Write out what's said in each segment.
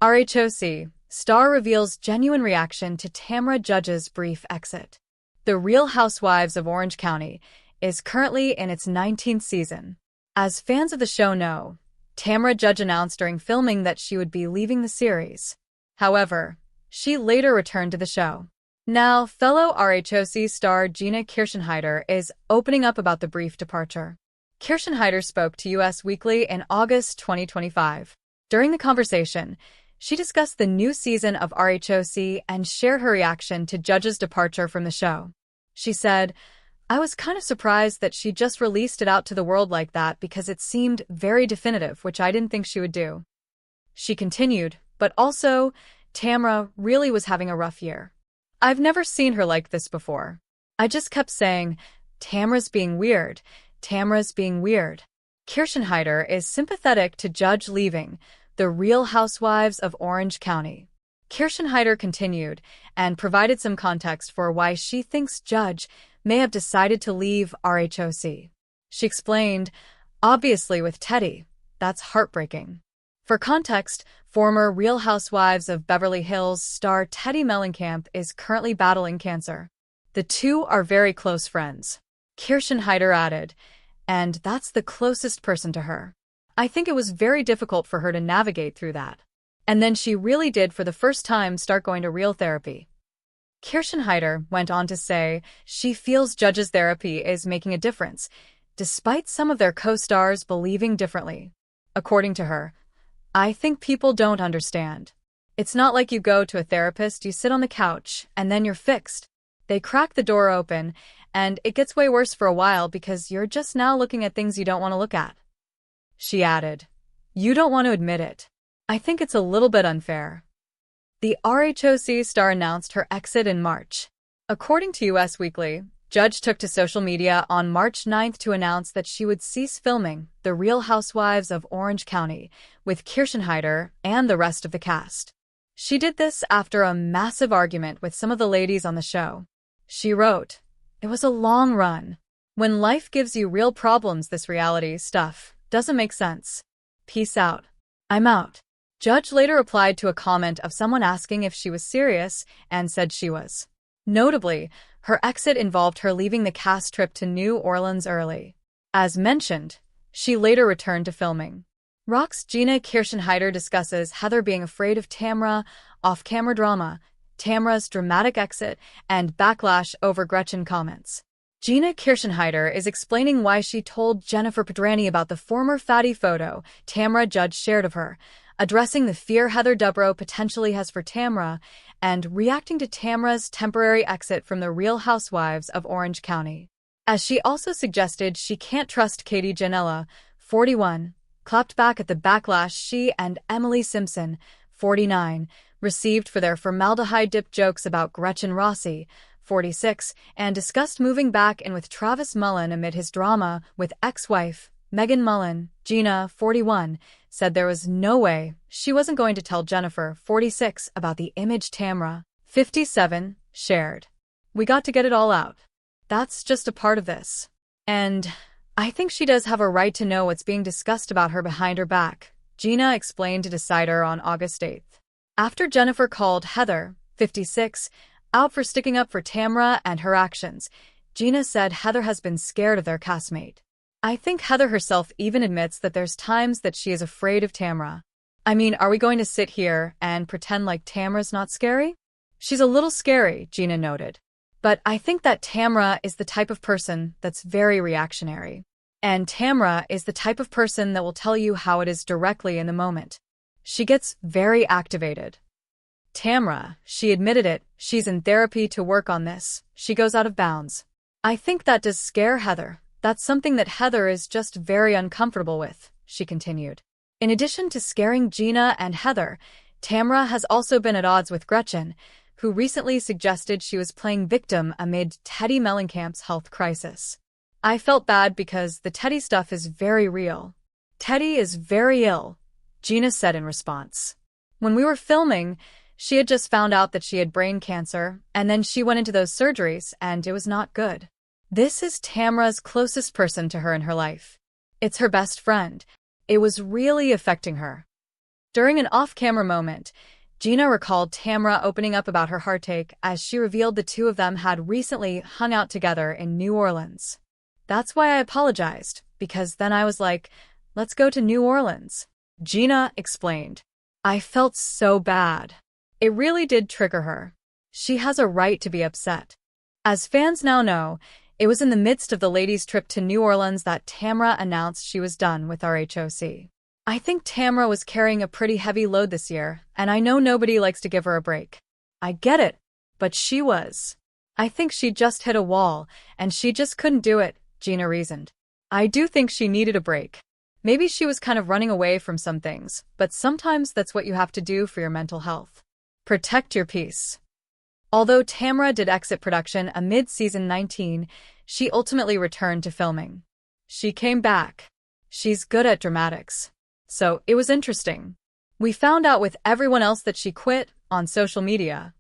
RHOC, star reveals genuine reaction to Tamra Judge's brief exit. The Real Housewives of Orange County is currently in its 19th season. As fans of the show know, Tamra Judge announced during filming that she would be leaving the series. However, she later returned to the show. Now, fellow RHOC star Gina Kirschenheiter is opening up about the brief departure. Kirschenheiter spoke to US Weekly in August 2025. During the conversation, she discussed the new season of RHOC and shared her reaction to Judge's departure from the show. She said, "I was kind of surprised that she just released it out to the world like that because it seemed very definitive, which I didn't think she would do." She continued, "But also, Tamra really was having a rough year. I've never seen her like this before. I just kept saying, Tamra's being weird, Tamra's being weird." Kirschenheiter is sympathetic to Judge leaving The Real Housewives of Orange County. Kirschenheiter continued and provided some context for why she thinks Judge may have decided to leave RHOC. She explained, "Obviously with Teddy, that's heartbreaking." For context, former Real Housewives of Beverly Hills star Teddy Mellencamp is currently battling cancer. The two are very close friends. Kirschenheiter added, "And that's the closest person to her. I think it was very difficult for her to navigate through that. And then she really did for the first time start going to real therapy." Kirschenheiter went on to say she feels Judge's therapy is making a difference, despite some of their co-stars believing differently. According to her, "I think people don't understand. It's not like you go to a therapist, you sit on the couch, and then you're fixed. They crack the door open, and it gets way worse for a while because you're just now looking at things you don't want to look at." She added, "You don't want to admit it. I think it's a little bit unfair." The RHOC star announced her exit in March. According to US Weekly, Judge took to social media on March 9th to announce that she would cease filming The Real Housewives of Orange County with Kirschenheiter and the rest of the cast. She did this after a massive argument with some of the ladies on the show. She wrote, "It was a long run. When life gives you real problems, this reality stuff doesn't make sense. Peace out. I'm out." Judge later replied to a comment of someone asking if she was serious and said she was. Notably, her exit involved her leaving the cast trip to New Orleans early. As mentioned, she later returned to filming. RHOC's Gina Kirschenheiter discusses Heather being afraid of Tamra, off-camera drama, Tamra's dramatic exit, and backlash over Gretchen comments. Gina Kirschenheiter is explaining why she told Jennifer Pedrani about the former fatty photo Tamra Judge shared of her, addressing the fear Heather Dubrow potentially has for Tamra, and reacting to Tamra's temporary exit from The Real Housewives of Orange County. As she also suggested she can't trust Katie Janela, 41, clapped back at the backlash she and Emily Simpson, 49, received for their formaldehyde-dipped jokes about Gretchen Rossi, 46, and discussed moving back in with Travis Mullen amid his drama with ex-wife Megan Mullen. Gina, 41, said there was no way she wasn't going to tell Jennifer, 46, about the image Tamra, 57, shared. "We got to get it all out. That's just a part of this. And I think she does have a right to know what's being discussed about her behind her back," Gina explained to Decider on August 8th. After Jennifer called Heather, 56, out for sticking up for Tamra and her actions, Gina said Heather has been scared of their castmate. "I think Heather herself even admits that there's times that she is afraid of Tamra. I mean, are we going to sit here and pretend like Tamra's not scary? She's a little scary," Gina noted. "But I think that Tamra is the type of person that's very reactionary. And Tamra is the type of person that will tell you how it is directly in the moment. She gets very activated. Tamra, she admitted it, she's in therapy to work on this. She goes out of bounds. I think that does scare Heather. That's something that Heather is just very uncomfortable with," she continued. In addition to scaring Gina and Heather, Tamra has also been at odds with Gretchen, who recently suggested she was playing victim amid Teddy Mellencamp's health crisis. "I felt bad because the Teddy stuff is very real. Teddy is very ill," Gina said in response. "When we were filming, she had just found out that she had brain cancer, and then she went into those surgeries, and it was not good. This is Tamra's closest person to her in her life. It's her best friend. It was really affecting her." During an off-camera moment, Gina recalled Tamra opening up about her heartache as she revealed the two of them had recently hung out together in New Orleans. "That's why I apologized, because then I was like, let's go to New Orleans," Gina explained. "I felt so bad. It really did trigger her. She has a right to be upset." As fans now know, it was in the midst of the ladies' trip to New Orleans that Tamra announced she was done with RHOC. "I think Tamra was carrying a pretty heavy load this year, and I know nobody likes to give her a break. I get it, but she was. I think she just hit a wall, and she just couldn't do it," Gina reasoned. "I do think she needed a break. Maybe she was kind of running away from some things, but sometimes that's what you have to do for your mental health. Protect your peace." Although Tamra did exit production amid season 19, she ultimately returned to filming. She came back. She's good at dramatics. So it was interesting. "We found out with everyone else that she quit on social media,"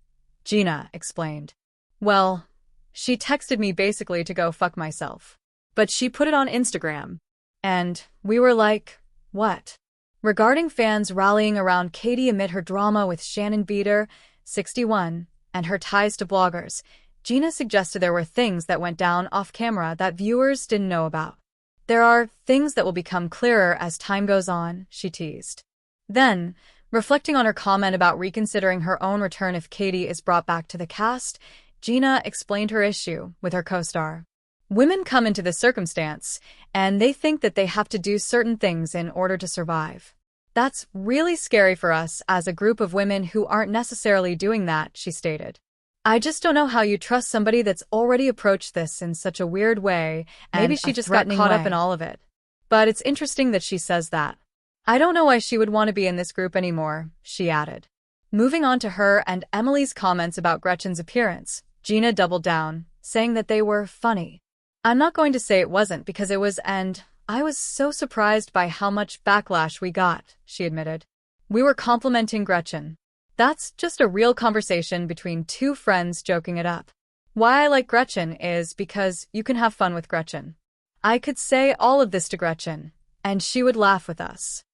Gina explained. "Well, she texted me basically to go fuck myself. But she put it on Instagram. And we were like, what?" Regarding fans rallying around Katie amid her drama with Shannon Beater, 61, and her ties to bloggers, Gina suggested there were things that went down off-camera that viewers didn't know about. "There are things that will become clearer as time goes on," she teased. Then, reflecting on her comment about reconsidering her own return if Katie is brought back to the cast, Gina explained her issue with her co-star. "Women come into this circumstance, and they think that they have to do certain things in order to survive. That's really scary for us as a group of women who aren't necessarily doing that," she stated. "I just don't know how you trust somebody that's already approached this in such a weird way, and maybe she just got caught up in all of it. But it's interesting that she says that. I don't know why she would want to be in this group anymore," she added. Moving on to her and Emily's comments about Gretchen's appearance, Gina doubled down, saying that they were funny. "I'm not going to say it wasn't because it was, and I was so surprised by how much backlash we got," she admitted. "We were complimenting Gretchen. That's just a real conversation between two friends joking it up. Why I like Gretchen is because you can have fun with Gretchen. I could say all of this to Gretchen, and she would laugh with us."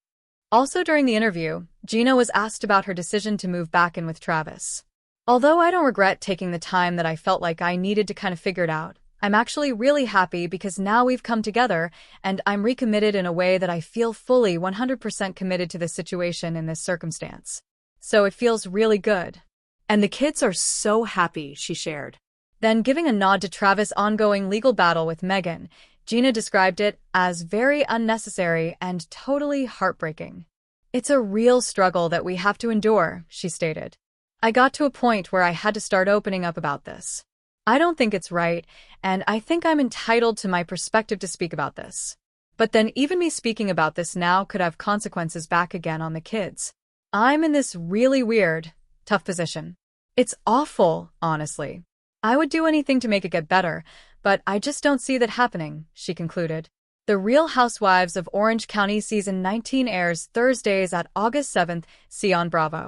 Also during the interview, Gina was asked about her decision to move back in with Travis. "Although I don't regret taking the time that I felt like I needed to kind of figure it out, I'm actually really happy because now we've come together and I'm recommitted in a way that I feel fully 100% committed to this situation in this circumstance. So it feels really good. And the kids are so happy," she shared. Then giving a nod to Travis' ongoing legal battle with Megan, Gina described it as very unnecessary and totally heartbreaking. "It's a real struggle that we have to endure," she stated. "I got to a point where I had to start opening up about this. I don't think it's right, and I think I'm entitled to my perspective to speak about this. But then even me speaking about this now could have consequences back again on the kids. I'm in this really weird, tough position. It's awful, honestly. I would do anything to make it get better, but I just don't see that happening," she concluded. The Real Housewives of Orange County Season 19 airs Thursdays at August 7th. See on Bravo.